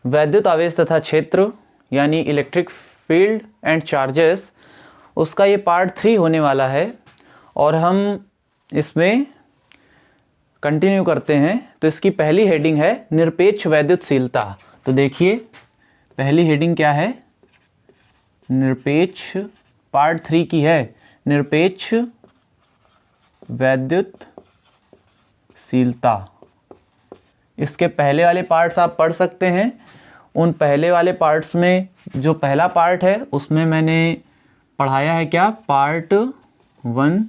वैद्युत आवेश तथा क्षेत्र यानी इलेक्ट्रिक फील्ड एंड चार्जेस, उसका ये पार्ट 3 होने वाला है और हम इसमें कंटिन्यू करते हैं। तो इसकी पहली हेडिंग है निरपेक्ष वैद्युतशीलता। तो देखिए पहली हेडिंग क्या है, निरपेक्ष, पार्ट 3 की है, निरपेक्ष वैद्युतशीलता। इसके पहले वाले पार्ट्स आप पढ़ सकते हैं। उन पहले वाले पार्ट्स में जो पहला पार्ट है उसमें मैंने पढ़ाया है क्या, पार्ट 1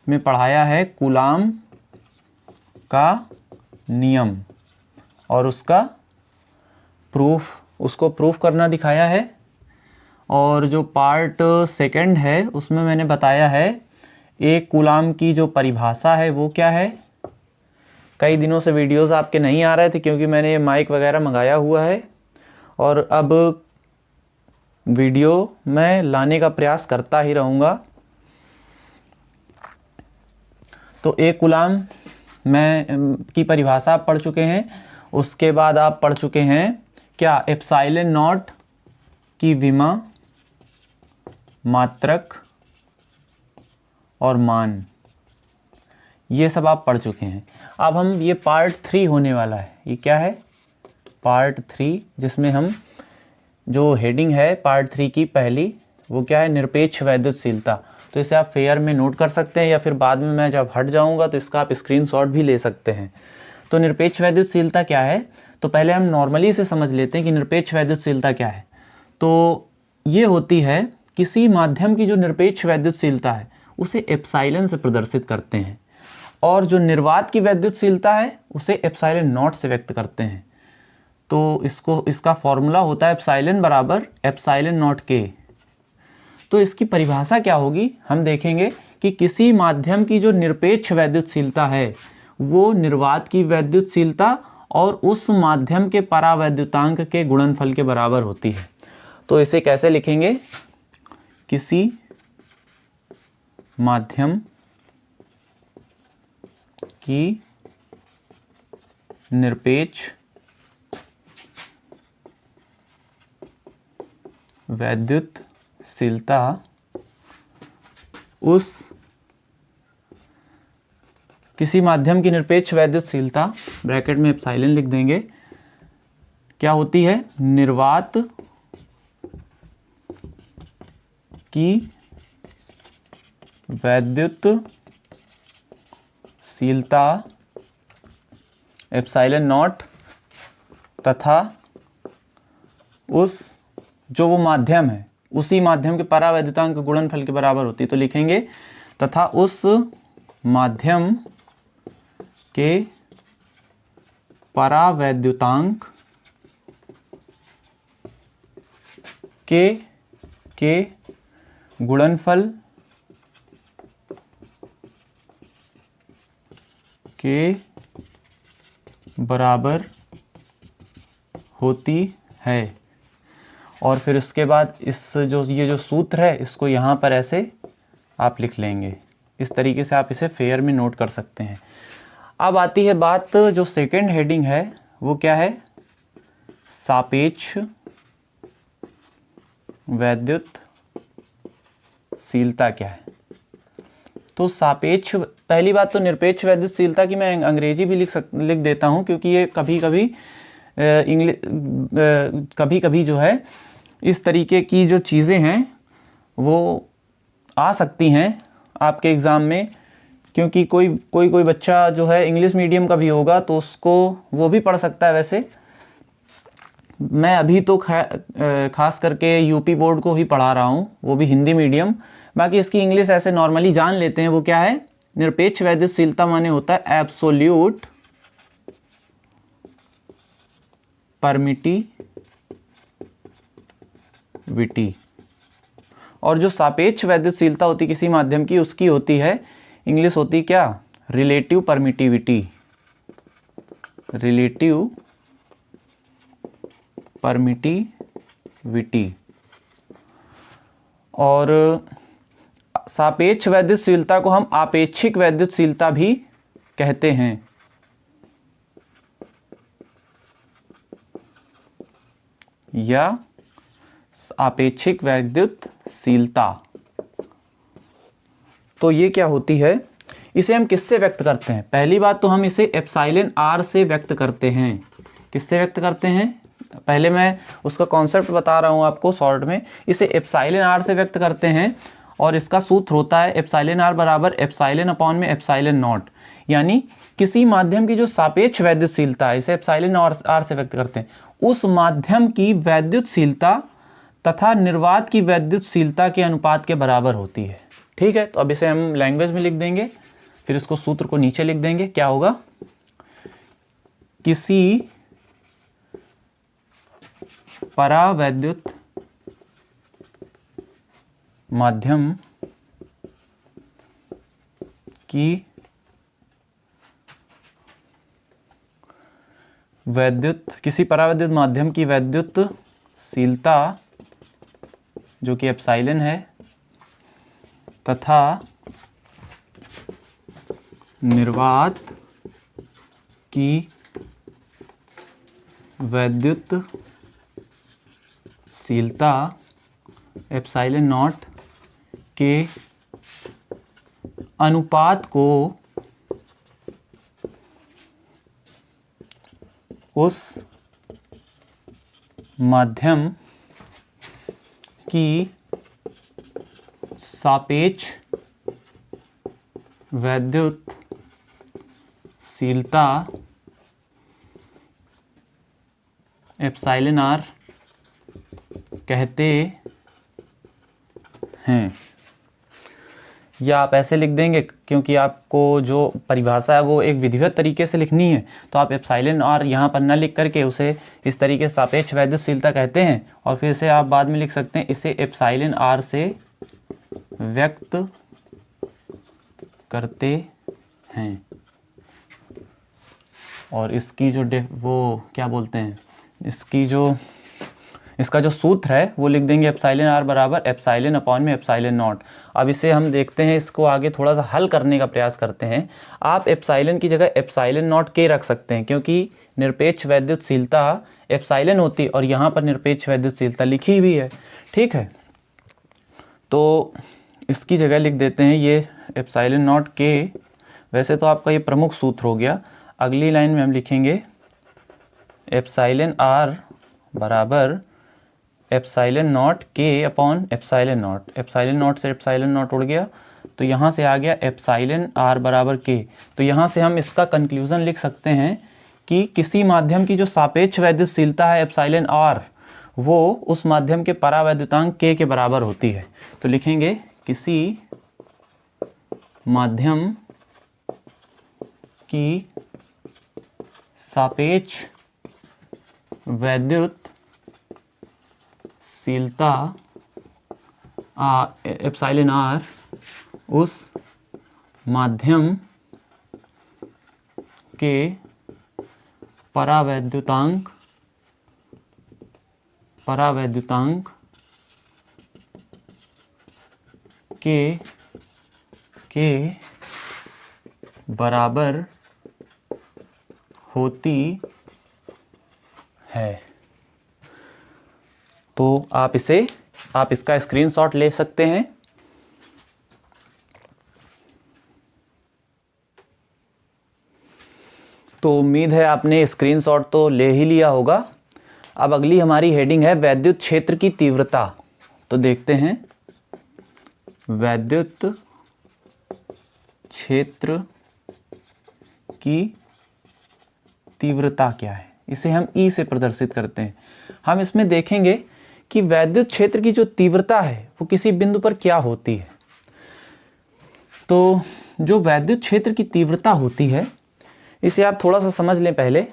में पढ़ाया है कूलाम का नियम और उसका प्रूफ, उसको प्रूफ करना दिखाया है। और जो पार्ट 2 है उसमें मैंने बताया है एक कूलाम की जो परिभाषा है वो क्या है। कई दिनों से वीडियोस आपके नहीं आ रहे थे क्योंकि मैंने माइक वगैरह मंगाया हुआ है और अब वीडियो मैं लाने का प्रयास करता ही रहूँगा। तो एक कूलाम में की परिभाषा आप पढ़ चुके हैं। उसके बाद आप पढ़ चुके हैं क्या, एप्सिलॉन नॉट की विमा, मात्रक और मान, ये सब आप पढ़ चुके हैं। अब हम ये पार्ट 3 होने वाला है। ये क्या है, पार्ट 3, जिसमें हम जो हेडिंग है पार्ट 3 की पहली, वो क्या है, निरपेक्ष वैद्युतशीलता। तो इसे आप फेयर में नोट कर सकते हैं या फिर बाद में मैं जब हट जाऊंगा तो इसका आप स्क्रीनशॉट भी ले सकते हैं। तो निरपेक्ष वैद्युतशीलता क्या है, तो पहले हम नॉर्मली इसे समझ लेते हैं कि निरपेक्ष वैद्युतशीलता क्या है। तो ये होती है किसी माध्यम की जो निरपेक्ष वैद्युतशीलता है उसे एप्सिलॉन से प्रदर्शित करते हैं और जो निर्वात की वैद्युतशीलता है उसे एप्सिलॉन नॉट से व्यक्त करते हैं। तो इसका फॉर्मूला होता है एप्सिलॉन बराबर एप्सिलॉन नॉट के। तो इसकी परिभाषा क्या होगी, हम देखेंगे कि किसी माध्यम की जो निरपेक्ष वैद्युतशीलता है वो निर्वात की वैद्युतशीलता और उस माध्यम के परावैद्युतांक के गुणनफल के बराबर होती है। तो इसे कैसे लिखेंगे, किसी माध्यम की निरपेक्ष वैद्युतशीलता उस, किसी माध्यम की निरपेक्ष वैद्युतशीलता ब्रैकेट में एप्सिलॉन लिख देंगे, क्या होती है, निर्वात की वैद्युतशीलता एप्सिलॉन नॉट तथा उस, जो वो माध्यम है उसी माध्यम के परावैद्युतांक गुणनफल के बराबर होती है। तो लिखेंगे तथा उस माध्यम के परावैद्युतांक के गुणनफल के बराबर होती है। और फिर उसके बाद ये जो सूत्र है इसको यहाँ पर ऐसे आप लिख लेंगे। इस तरीके से आप इसे फेयर में नोट कर सकते हैं। अब आती है बात, जो सेकंड हेडिंग है वो क्या है, सापेक्ष वैद्युतशीलता क्या है। तो सापेक्ष, पहली बात तो निरपेक्ष वैद्युतशीलता की मैं अंग्रेजी भी लिख देता हूँ क्योंकि ये कभी कभी जो है इस तरीके की जो चीज़ें हैं वो आ सकती हैं आपके एग्ज़ाम में, क्योंकि कोई बच्चा जो है इंग्लिश मीडियम का भी होगा तो उसको वो भी पढ़ सकता है। वैसे मैं अभी तो खास करके यूपी बोर्ड को ही पढ़ा रहा हूँ, वो भी हिंदी मीडियम। बाकी इसकी इंग्लिश ऐसे नॉर्मली जान लेते हैं। वो क्या है, निरपेक्ष वैद्युतशीलता माने होता है एब्सोल्यूट परमिटिविटी, और जो सापेक्ष वैद्युतशीलता होती किसी माध्यम की उसकी होती है, इंग्लिश होती क्या, रिलेटिव परमिटिविटी, रिलेटिव परमिटिविटी। और सापेक्ष वैद्युतशीलता को हम आपेक्षिक वैद्युतशीलता भी कहते हैं। या आपेक्षिक वैद्युतशीलता। तो ये क्या होती है, इसे हम किससे व्यक्त करते हैं? पहली बात तो हम इसे एप्सिलॉन आर से व्यक्त करते हैं। किससे व्यक्त करते हैं? पहले मैं उसका कॉन्सेप्ट बता रहा हूँ आपको शॉर्ट में। इसे एप्सिलॉन आर से व्यक्त करते हैं और इसका सूत्र होता है एप्सिलॉन आर बराबर एप्सिलॉन अपॉन में एप्सिलॉन नॉट। यानी किसी माध्यम की जो सापेक्ष वैद्युतशीलता है, इसे एप्सिलॉन आर से व्यक्त करते हैं, उस माध्यम की वैद्युतशीलता तथा निर्वात की वैद्युतशीलता के अनुपात के बराबर होती है। ठीक है, तो अब इसे हम लैंग्वेज में लिख देंगे, फिर इसको सूत्र को नीचे लिख देंगे। क्या होगा? किसी परावैद्युत माध्यम की किसी परावैद्युत माध्यम की वैद्युतशीलता जो कि एप्सिलॉन है तथा निर्वात की वैद्युतशीलता एप्सिलॉन नॉट के अनुपात को उस माध्यम की सापेक्ष वैद्युतशीलता एप्सिलॉन आर कहते हैं। या आप ऐसे लिख देंगे, क्योंकि आपको जो परिभाषा है वो एक विधिवत तरीके से लिखनी है, तो आप एप्सिलॉन आर यहाँ पर न लिख करके उसे इस तरीके से सापेक्ष वैद्युतशीलता कहते हैं, और फिर से आप बाद में लिख सकते हैं इसे एप्सिलॉन आर से व्यक्त करते हैं। और इसकी जो वो क्या बोलते हैं, इसका जो सूत्र है वो लिख देंगे एप्सिलॉन आर बराबर एप्सिलॉन अपॉन में एप्सिलॉन नॉट। अब इसे हम देखते हैं, इसको आगे थोड़ा सा हल करने का प्रयास करते हैं। आप एप्सिलॉन की जगह एप्सिलॉन नॉट के रख सकते हैं, क्योंकि निरपेक्ष वैद्युतशीलता एप्सिलॉन होती और यहाँ पर निरपेक्ष वैद्युतशीलता लिखी हुई है। ठीक है, तो इसकी जगह लिख देते हैं ये एप्सिलॉन नॉट के। वैसे तो आपका ये प्रमुख सूत्र हो गया। अगली लाइन में हम लिखेंगे एप्सिलॉन आर बराबर एप्सिलॉन नॉट के upon epsilon not. Epsilon not से एप्सिलॉन नॉट उड़ गया, तो यहाँ से आ गया एप्सिलॉन आर बराबर के। तो यहाँ से हम इसका कंक्लूजन लिख सकते हैं कि किसी माध्यम की जो सापेक्ष वैद्युतशीलता है एप्सिलॉन आर, वो उस माध्यम के परावैद्युतांक के बराबर होती है। तो लिखेंगे किसी माध्यम की सापेक्ष वैद्युतशीलता एप्सिलॉन आर उस माध्यम के परावैद्युतांक के बराबर होती है। तो आप इसका स्क्रीनशॉट ले सकते हैं। तो उम्मीद है आपने स्क्रीनशॉट तो ले ही लिया होगा। अब अगली हमारी हेडिंग है वैद्युत क्षेत्र की तीव्रता। तो देखते हैं वैद्युत क्षेत्र की तीव्रता क्या है। इसे हम ई से प्रदर्शित करते हैं। हम इसमें देखेंगे कि वैद्युत क्षेत्र की जो तीव्रता है वो किसी बिंदु पर क्या होती है। तो जो वैद्युत क्षेत्र की तीव्रता होती है, इसे आप थोड़ा सा समझ लें पहले।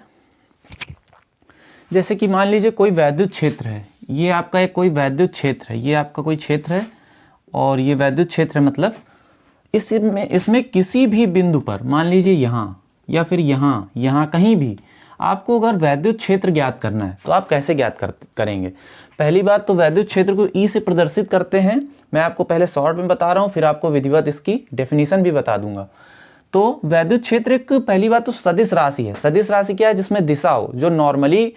जैसे कि मान लीजिए कोई वैद्युत क्षेत्र है, ये आपका एक कोई वैद्युत क्षेत्र है, ये आपका कोई क्षेत्र है और ये वैद्युत क्षेत्र है। मतलब इसमें किसी भी बिंदु पर, मान लीजिए यहाँ या फिर यहाँ कहीं भी आपको अगर वैद्युत क्षेत्र ज्ञात करना है तो आप कैसे ज्ञात करेंगे। पहली बात तो वैद्युत क्षेत्र को ई से प्रदर्शित करते हैं। मैं आपको पहले शॉर्ट में बता रहा हूँ, फिर आपको विधिवत इसकी डेफिनेशन भी बता दूंगा। तो वैद्युत क्षेत्र एक पहली बात तो सदिश राशि है। सदिश राशि क्या है? जिसमें दिशा हो, जो नॉर्मली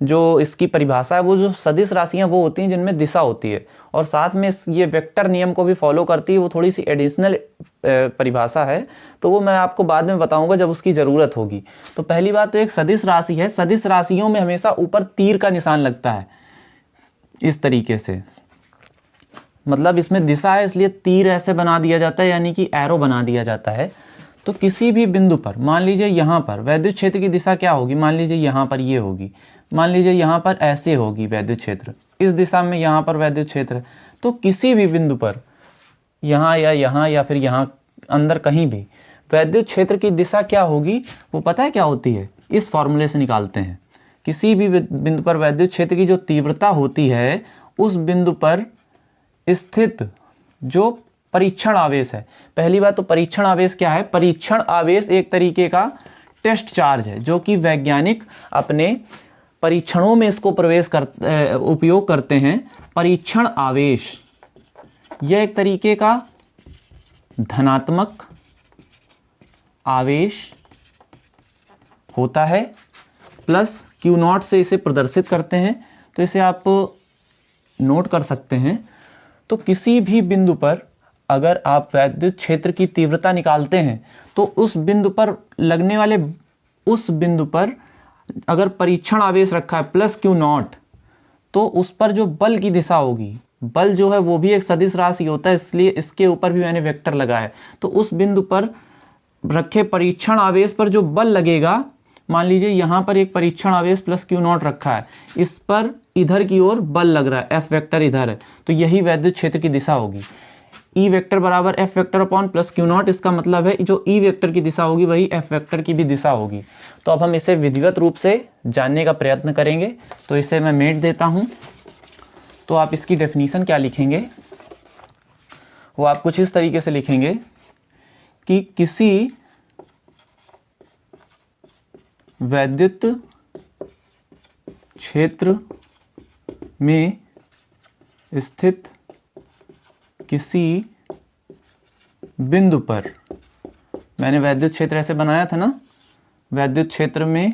जो इसकी परिभाषा है वो जो सदिश राशियां वो होती हैं जिनमें दिशा होती है, और साथ में ये वेक्टर नियम को भी फॉलो करती है। वो थोड़ी सी एडिशनल परिभाषा है, तो वो मैं आपको बाद में बताऊंगा जब उसकी ज़रूरत होगी। तो पहली बात तो एक सदिश राशि है, सदिश राशियों में हमेशा ऊपर तीर का निशान लगता है इस तरीके से, मतलब इसमें दिशा है इसलिए तीर ऐसे बना दिया जाता है, यानी कि एरो बना दिया जाता है। तो किसी भी बिंदु पर, मान लीजिए यहाँ पर वैद्युत क्षेत्र की दिशा क्या होगी, मान लीजिए यहाँ पर ये होगी, मान लीजिए यहाँ पर ऐसे होगी वैद्युत क्षेत्र, इस दिशा में यहाँ पर वैद्युत क्षेत्र। तो किसी भी बिंदु पर यहाँ या फिर यहाँ अंदर कहीं भी वैद्युत क्षेत्र की दिशा क्या होगी, वो पता है क्या होती है, इस फॉर्मूले से निकालते हैं। किसी भी बिंदु पर वैद्युत क्षेत्र की जो तीव्रता होती है, उस बिंदु पर स्थित जो परीक्षण आवेश है, पहली बात तो परीक्षण आवेश क्या है, परीक्षण आवेश एक तरीके का टेस्ट चार्ज है, जो कि वैज्ञानिक अपने परीक्षणों में इसको उपयोग करते हैं। परीक्षण आवेश यह एक तरीके का धनात्मक आवेश होता है, प्लस Q0 से इसे प्रदर्शित करते हैं। तो इसे आप नोट कर सकते हैं। तो किसी भी बिंदु पर अगर आप वैद्युत क्षेत्र की तीव्रता निकालते हैं, तो उस बिंदु पर लगने वाले, उस बिंदु पर अगर परीक्षण आवेश रखा है प्लस Q0, तो उस पर जो बल की दिशा होगी, बल जो है वो भी एक सदिश राशि होता है, इसलिए इसके ऊपर भी मैंने वेक्टर लगाया है। तो उस बिंदु पर रखे परीक्षण आवेश पर जो बल लगेगा, मान लीजिए यहाँ पर एक परीक्षण आवेश प्लस Q0 रखा है, इस पर इधर की ओर बल लग रहा है, F वेक्टर इधर है, तो यही वैद्युत क्षेत्र की दिशा होगी। E वेक्टर बराबर F vector upon plus Q0, इसका मतलब है जो E वेक्टर की दिशा होगी वही F वेक्टर की भी दिशा होगी। तो अब हम इसे विधिवत रूप से जानने का प्रयत्न करेंगे। तो इसे मैं मेट देता हूँ। तो आप इसकी डेफिनीशन क्या लिखेंगे, वो आप कुछ इस तरीके से लिखेंगे कि किसी वैद्युत क्षेत्र में स्थित किसी बिंदु पर, मैंने वैद्युत क्षेत्र ऐसे बनाया था ना, वैद्युत क्षेत्र में,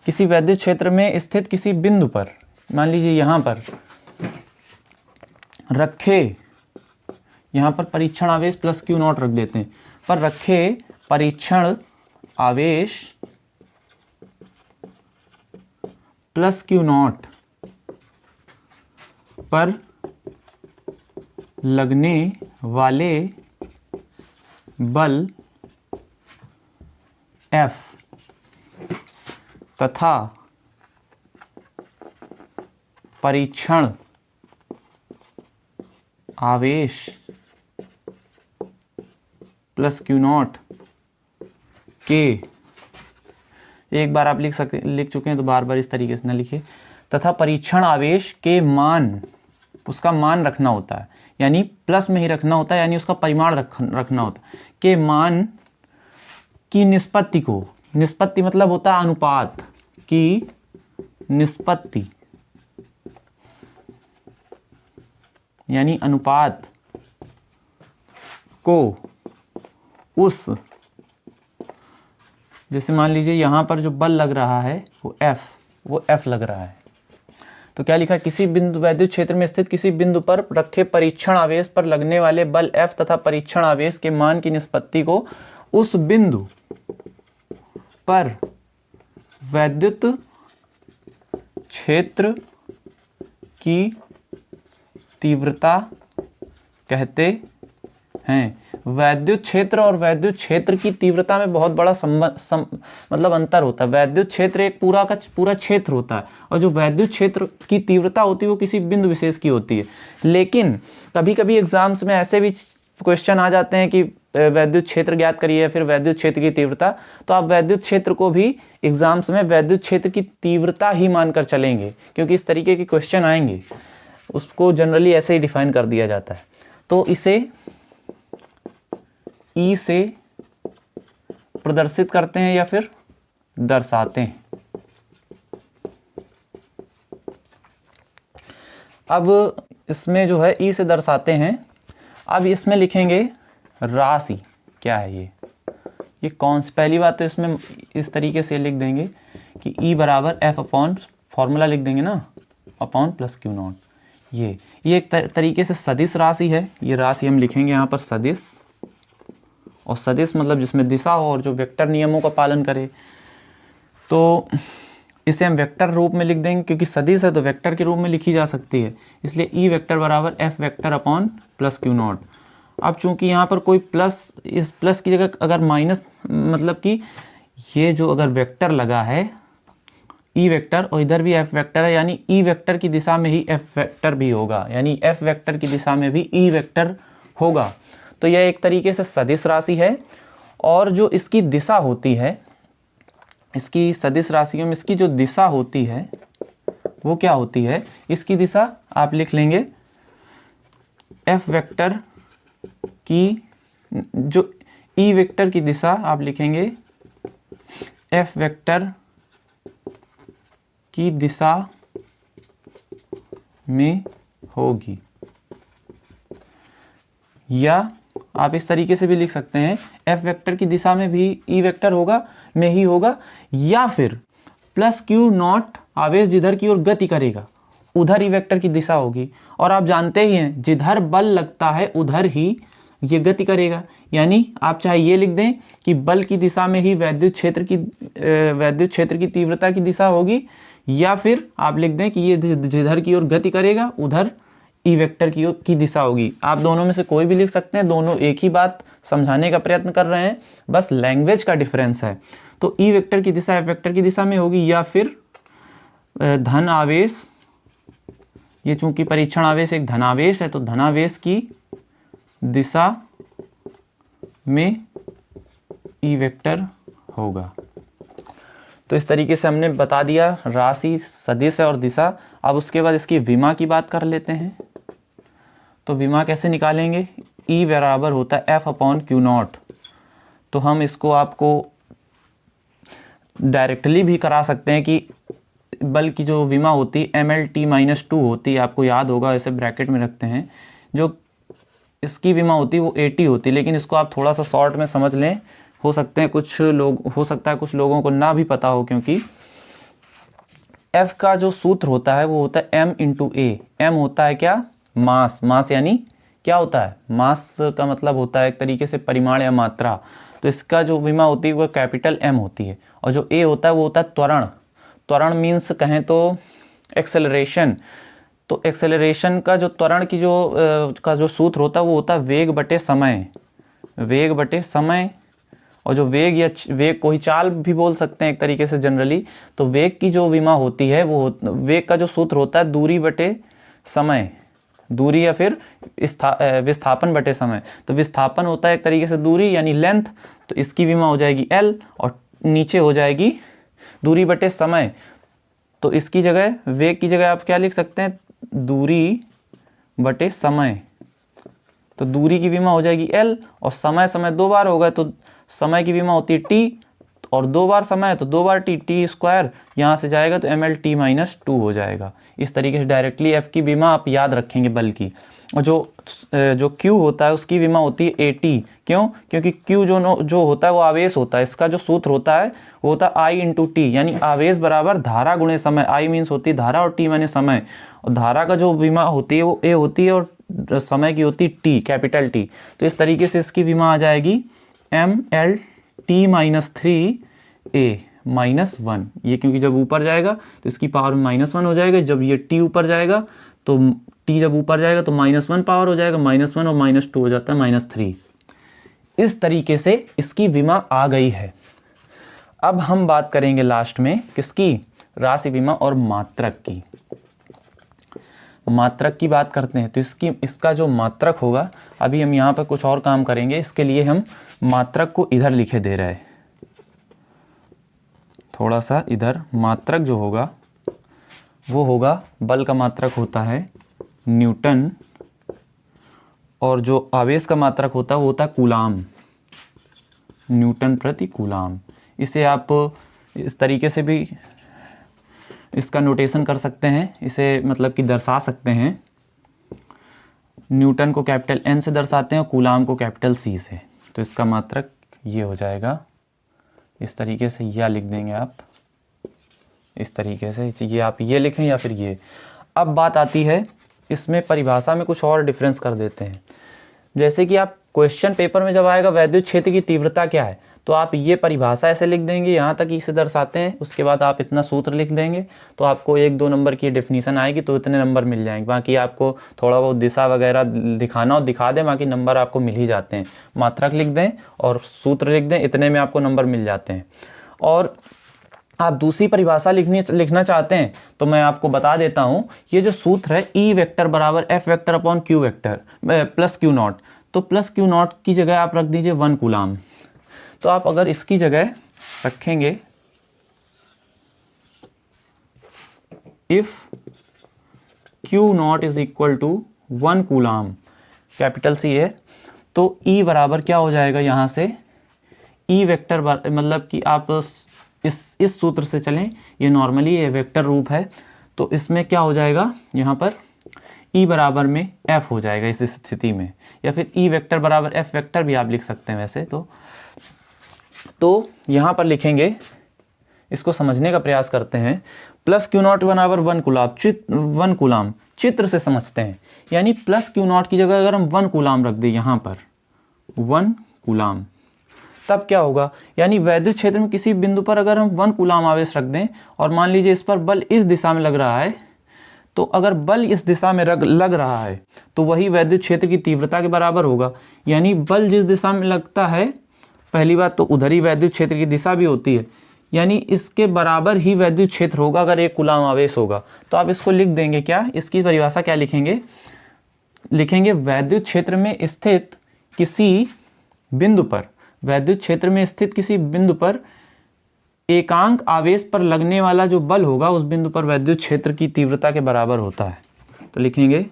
किसी वैद्युत क्षेत्र में स्थित किसी बिंदु पर, मान लीजिए यहाँ पर रखे, यहाँ पर परीक्षण आवेश प्लस Q0 रख देते हैं, पर रखे परीक्षण आवेश प्लस Q0 पर लगने वाले बल F तथा परीक्षण आवेश प्लस Q0 के, एक बार आप लिख चुके हैं तो बार बार इस तरीके से ना लिखिए, तथा परीक्षण आवेश के मान, उसका मान रखना होता है, यानी प्लस में ही रखना होता है, यानी उसका परिमाण रखना होता है, के मान की निष्पत्ति को, निष्पत्ति मतलब होता है अनुपात की निष्पत्ति, यानी अनुपात को उस, जैसे मान लीजिए यहाँ पर जो बल लग रहा है वो F लग रहा है, तो क्या लिखा, किसी बिंदु वैद्युत क्षेत्र में स्थित किसी बिंदु पर रखे परीक्षण आवेश पर लगने वाले बल F तथा परीक्षण आवेश के मान की निष्पत्ति को उस बिंदु पर वैद्युत क्षेत्र की तीव्रता कहते हैं। वैद्युत क्षेत्र और वैद्युत क्षेत्र की तीव्रता में बहुत बड़ा मतलब अंतर होता है। वैद्युत क्षेत्र एक पूरा का पूरा क्षेत्र होता है, और जो वैद्युत क्षेत्र की तीव्रता होती है वो किसी बिंदु विशेष की होती है। लेकिन कभी कभी एग्जाम्स में ऐसे भी क्वेश्चन आ जाते हैं कि वैद्युत क्षेत्र ज्ञात करिए या फिर वैद्युत क्षेत्र की तीव्रता, तो आप वैद्युत क्षेत्र को भी एग्जाम्स में वैद्युत क्षेत्र की तीव्रता ही मानकर चलेंगे, क्योंकि इस तरीके के क्वेश्चन आएंगे। उसको जनरली ऐसे ही डिफाइन कर दिया जाता है। तो इसे ई से प्रदर्शित करते हैं या फिर दर्शाते हैं। अब इसमें जो है ई से दर्शाते हैं। अब इसमें लिखेंगे राशि क्या है, ये कौन सी, पहली बात तो इसमें इस तरीके से लिख देंगे कि ई बराबर F अपॉन फॉर्मूला लिख देंगे ना, अपॉन प्लस क्यू नॉट। ये एक तरीके से सदिश राशि है। ये राशि हम लिखेंगे यहाँ पर सदिश, और सदिश मतलब जिसमें दिशा हो और जो वेक्टर नियमों का पालन करे। तो इसे हम वेक्टर रूप में लिख देंगे, क्योंकि सदिश है तो वेक्टर के रूप में लिखी जा सकती है। इसलिए ई वेक्टर बराबर F vector upon plus Q not. अब चूंकि यहाँ पर कोई प्लस, इस प्लस की जगह अगर माइनस, मतलब कि ये जो अगर वेक्टर लगा है ई वेक्टर और इधर भी एफ वेक्टर है, यानी ई वेक्टर की दिशा में ही एफ वेक्टर भी होगा, यानी एफ वेक्टर की दिशा में भी ई वेक्टर होगा। तो यह एक तरीके से सदिश राशि है। और जो इसकी दिशा होती है, इसकी सदिश राशियों में इसकी जो दिशा होती है वो क्या होती है, इसकी दिशा आप लिख लेंगे एफ वेक्टर की, जो ई वेक्टर की दिशा आप लिखेंगे एफ वेक्टर की दिशा में होगी। या आप इस तरीके से भी लिख सकते हैं एफ वेक्टर की दिशा में भी ई वेक्टर होगा, में ही होगा, या फिर प्लस क्यू नॉट आवेश जिधर की ओर गति करेगा उधर ई वेक्टर की दिशा होगी। और आप जानते ही हैं जिधर बल लगता है उधर ही ये गति करेगा। यानी आप चाहे ये लिख दें कि बल की दिशा में ही विद्युत क्षेत्र की तीव्रता की दिशा होगी, या फिर आप लिख दें कि ये जिधर की ओर गति करेगा उधर ई वेक्टर की दिशा होगी। आप दोनों में से कोई भी लिख सकते हैं, दोनों एक ही बात समझाने का प्रयत्न कर रहे हैं, बस लैंग्वेज का डिफरेंस है। तो ई वेक्टर की दिशा एफ वेक्टर की दिशा में होगी, या फिर धन आवेश, ये चूंकि परीक्षण आवेश एक धनावेश है तो धनावेश की दिशा में ई वेक्टर होगा। तो इस तरीके से हमने बता दिया राशि, सदिश और दिशा। अब उसके बाद इसकी विमा की बात कर लेते हैं। तो विमा कैसे निकालेंगे, ई बराबर होता है एफ अपॉन क्यू नॉट। तो हम इसको आपको डायरेक्टली भी करा सकते हैं कि बल की जो विमा होती है MLT-2 होती है, आपको याद होगा, ऐसे ब्रैकेट में रखते हैं। जो इसकी विमा होती है वो 80 होती है, लेकिन इसको आप थोड़ा सा शॉर्ट में समझ लें। हो सकता है कुछ लोगों को ना भी पता हो, क्योंकि F का जो सूत्र होता है वो होता है M इंटू ए। M होता है क्या, मास। मास यानी क्या होता है, मास का मतलब होता है एक तरीके से परिमाण या मात्रा। तो इसका जो विमा होती है वो कैपिटल M होती है, और जो A होता है वो होता है त्वरण। त्वरण मीन्स कहें तो एक्सेलरेशन। तो एक्सेलरेशन का जो त्वरण की जो सूत्र होता है वो होता है वेग बटे समय। वेग बटे समय, और जो वेग या वेग को ही चाल भी बोल सकते हैं एक तरीके से जनरली। तो वेग की जो विमा होती है वो वेग का जो सूत्र होता है दूरी बटे समय, दूरी या फिर विस्थापन बटे समय। तो विस्थापन होता है एक तरीके से दूरी यानी लेंथ, तो इसकी विमा हो जाएगी L, और नीचे हो जाएगी दूरी बटे समय। तो इसकी जगह, वेग की जगह आप क्या लिख सकते हैं, दूरी बटे समय। तो दूरी की विमा हो जाएगी L, और समय दो बार होगा तो समय की विमा होती है T, और दो बार समय तो दो बार T स्क्वायर, यहाँ से जाएगा तो MLT-2 हो जाएगा। इस तरीके से डायरेक्टली F की विमा आप याद रखेंगे बल की। और जो Q होता है उसकी विमा होती है AT। क्यों, क्योंकि Q जो होता है वो आवेश होता है। इसका जो सूत्र होता है वो होता है I इंटू टी, यानी आवेश बराबर धारा गुणे समय। I मीन्स होती है धारा और T माने समय। और धारा का जो विमा होती है वो A होती है, और समय की होती है T, कैपिटल T। तो इस तरीके से इसकी विमा आ जाएगी MLT-3A-1। ये क्योंकि जब ऊपर जाएगा तो इसकी पावर में -1 हो जाएगा, जब ये T ऊपर जाएगा तो T जब ऊपर जाएगा तो -1 पावर हो जाएगा, -1 और -2 हो जाता है -3। इस तरीके से इसकी विमा आ गई है। अब हम बात करेंगे लास्ट में किसकी, राशि विमा और मात्रक की। मात्रक की बात करते हैं तो इसका जो मात्रक होगा, अभी हम यहाँ पर कुछ और काम करेंगे, इसके लिए हम मात्रक को इधर लिखे दे रहे हैं, थोड़ा सा इधर। मात्रक जो होगा वो होगा, बल का मात्रक होता है न्यूटन, और जो आवेश का मात्रक होता है वो होता है कूलाम, न्यूटन प्रति कूलाम। इसे आप इस तरीके से भी इसका नोटेशन कर सकते हैं, इसे मतलब कि दर्शा सकते हैं। न्यूटन को कैपिटल N से दर्शाते हैं और कूलाम को कैपिटल C से। तो इसका मात्रक ये हो जाएगा इस तरीके से, या लिख देंगे आप इस तरीके से ये आप ये लिखें या फिर ये। अब बात आती है इसमें परिभाषा में कुछ और डिफरेंस कर देते हैं। जैसे कि आप क्वेश्चन पेपर में जब आएगा वैद्युत क्षेत्र की तीव्रता क्या है, तो आप ये परिभाषा ऐसे लिख देंगे, यहाँ तक इसे दर्शाते हैं, उसके बाद आप इतना सूत्र लिख देंगे तो आपको 1-2 नंबर की डेफिनीशन आएगी तो इतने नंबर मिल जाएंगे। बाकी आपको थोड़ा बहुत दिशा वगैरह दिखाना और दिखा दें, बाकी नंबर आपको मिल ही जाते हैं। मात्रक लिख दें और सूत्र लिख दें, इतने में आपको नंबर मिल जाते हैं। और आप दूसरी परिभाषा लिखना चाहते हैं तो मैं आपको बता देता हूं। ये जो सूत्र है E वेक्टर बराबर F vector upon Q vector plus Q not, तो प्लस Q नॉट की जगह आप रख दीजिए 1 कूलाम। तो आप अगर इसकी जगह रखेंगे if Q not is equal to 1 coulomb, capital C है, तो E बराबर क्या हो जाएगा, यहाँ से E वेक्टर मतलब कि आप इस सूत्र से चलें, ये नॉर्मली ये वेक्टर रूप है, तो इसमें क्या हो जाएगा, यहाँ पर E बराबर में F हो जाएगा इस स्थिति में, या फिर E वेक्टर बराबर F वेक्टर भी आप लिख सकते हैं वैसे तो यहाँ पर लिखेंगे, इसको समझने का प्रयास करते हैं। प्लस Q नॉट बराबर 1 कूलाम, 1 कूलाम चित्र से समझते हैं, यानी प्लस Q नॉट की जगह अगर हम 1 कूलाम रख दें यहाँ पर 1 कूलाम, तब क्या होगा, यानी वैद्युत क्षेत्र में किसी बिंदु पर अगर हम 1 कूलाम आवेश रख दें और मान लीजिए इस पर बल इस दिशा में लग रहा है, तो अगर बल इस दिशा में लग रहा है तो वही वैद्युत क्षेत्र की तीव्रता के बराबर होगा। यानी बल जिस दिशा में लगता है, पहली बात तो उधर ही वैद्युत क्षेत्र की दिशा भी होती है, यानी इसके बराबर ही वैद्युत क्षेत्र होगा अगर 1 कूलाम आवेश होगा। तो आप इसको लिख देंगे क्या, इसकी परिभाषा क्या लिखेंगे, लिखेंगे वैद्युत क्षेत्र में स्थित किसी बिंदु पर, वैद्युत क्षेत्र में स्थित किसी बिंदु पर एकांक आवेश पर लगने वाला जो बल होगा उस बिंदु पर वैद्युत क्षेत्र की तीव्रता के बराबर होता है। तो लिखेंगे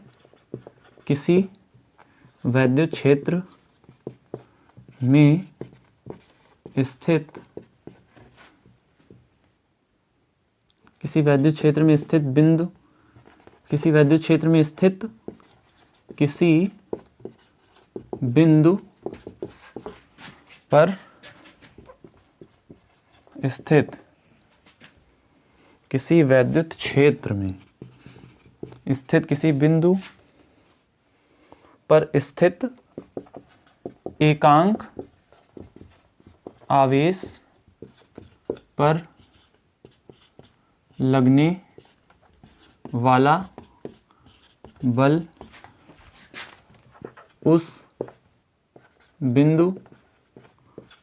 किसी वैद्युत क्षेत्र में स्थित, किसी वैद्युत क्षेत्र में स्थित बिंदु, किसी वैद्युत क्षेत्र में स्थित किसी बिंदु पर स्थित, किसी वैद्युत क्षेत्र में स्थित किसी बिंदु पर स्थित एकांक आवेश पर लगने वाला बल उस बिंदु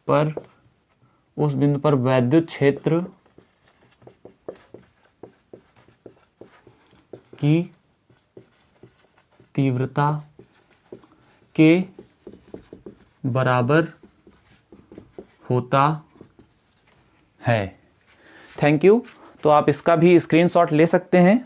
पर वैद्युत क्षेत्र की तीव्रता के बराबर होता है। Thank you. तो आप इसका भी स्क्रीनशॉट ले सकते हैं।